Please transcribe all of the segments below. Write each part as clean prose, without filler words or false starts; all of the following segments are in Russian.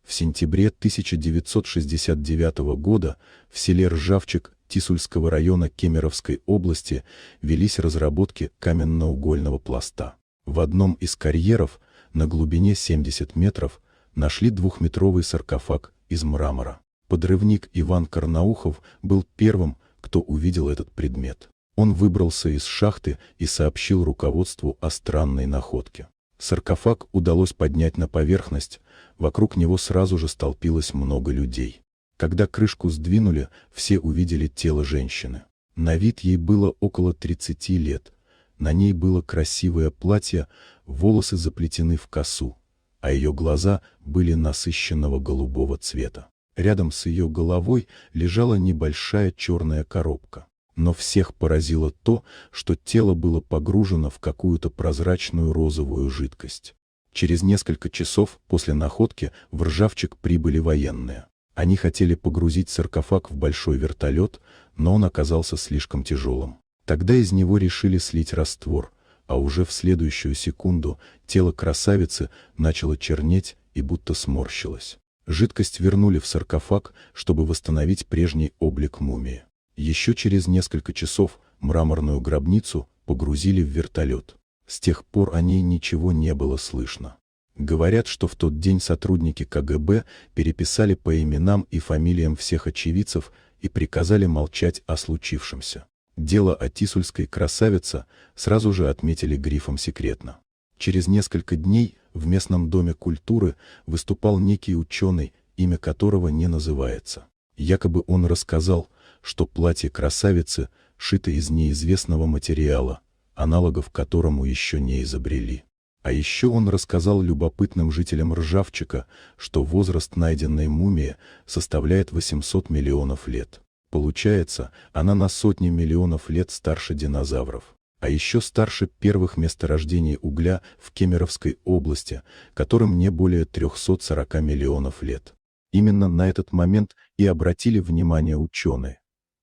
В сентябре 1969 года в селе Ржавчик Тисульского района Кемеровской области велись разработки каменноугольного пласта. В одном из карьеров на глубине 70 метров нашли двухметровый саркофаг из мрамора. Подрывник Иван Карнаухов был первым, кто увидел этот предмет. Он выбрался из шахты и сообщил руководству о странной находке. Саркофаг удалось поднять на поверхность, вокруг него сразу же столпилось много людей. Когда крышку сдвинули, все увидели тело женщины. На вид ей было около 30 лет. На ней было красивое платье, волосы заплетены в косу, а ее глаза были насыщенного голубого цвета. Рядом с ее головой лежала небольшая черная коробка. Но всех поразило то, что тело было погружено в какую-то прозрачную розовую жидкость. Через несколько часов после находки в Ржавчик прибыли военные. Они хотели погрузить саркофаг в большой вертолет, но он оказался слишком тяжелым. Тогда из него решили слить раствор, а уже в следующую секунду тело красавицы начало чернеть и будто сморщилось. Жидкость вернули в саркофаг, чтобы восстановить прежний облик мумии. Еще через несколько часов мраморную гробницу погрузили в вертолет. С тех пор о ней ничего не было слышно. Говорят, что в тот день сотрудники КГБ переписали по именам и фамилиям всех очевидцев и приказали молчать о случившемся. Дело о тисульской красавице сразу же отметили грифом «секретно». Через несколько дней в местном доме культуры выступал некий ученый, имя которого не называется. Якобы он рассказал, что платье красавицы шито из неизвестного материала, аналогов которому еще не изобрели. А еще он рассказал любопытным жителям Ржавчика, что возраст найденной мумии составляет 800 миллионов лет. Получается, она на сотни миллионов лет старше динозавров. А еще старше первых месторождений угля в Кемеровской области, которым не более 340 миллионов лет. Именно на этот момент и обратили внимание ученые.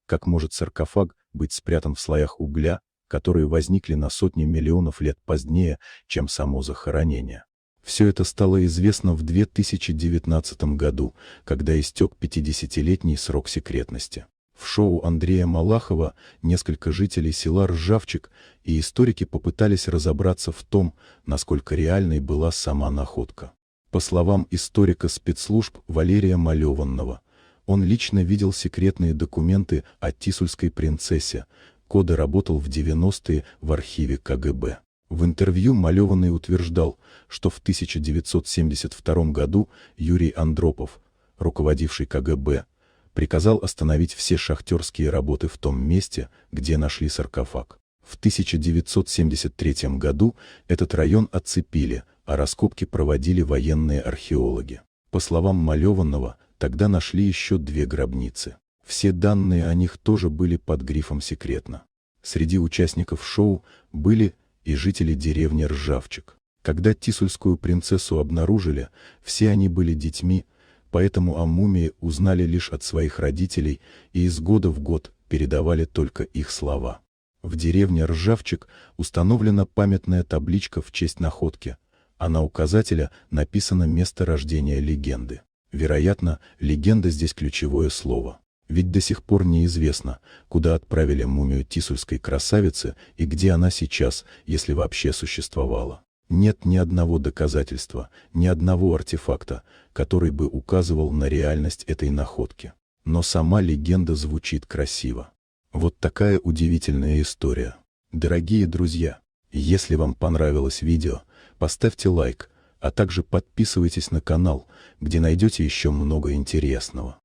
Как может саркофаг быть спрятан в слоях угля, которые возникли на сотни миллионов лет позднее, чем само захоронение? Все это стало известно в 2019 году, когда истек 50-летний срок секретности. В шоу Андрея Малахова несколько жителей села Ржавчик и историки попытались разобраться в том, насколько реальной была сама находка. По словам историка спецслужб Валерия Малеванного, он лично видел секретные документы о тисульской принцессе, коды работал в 90-е в архиве КГБ. В интервью Малеванный утверждал, что в 1972 году Юрий Андропов, руководивший КГБ, приказал остановить все шахтерские работы в том месте, где нашли саркофаг. В 1973 году этот район оцепили, а раскопки проводили военные археологи. По словам Малеванного, тогда нашли еще 2 гробницы. Все данные о них тоже были под грифом «секретно». Среди участников шоу были и жители деревни Ржавчик. Когда тисульскую принцессу обнаружили, все они были детьми, поэтому о мумии узнали лишь от своих родителей и из года в год передавали только их слова. В деревне Ржавчик установлена памятная табличка в честь находки, а на указателе написано место рождения легенды. Вероятно, легенда здесь ключевое слово. Ведь до сих пор неизвестно, куда отправили мумию тисульской красавицы и где она сейчас, если вообще существовала. Нет ни одного доказательства, ни одного артефакта, который бы указывал на реальность этой находки. Но сама легенда звучит красиво. Вот такая удивительная история. Дорогие друзья, если вам понравилось видео, поставьте лайк, а также подписывайтесь на канал, где найдете еще много интересного.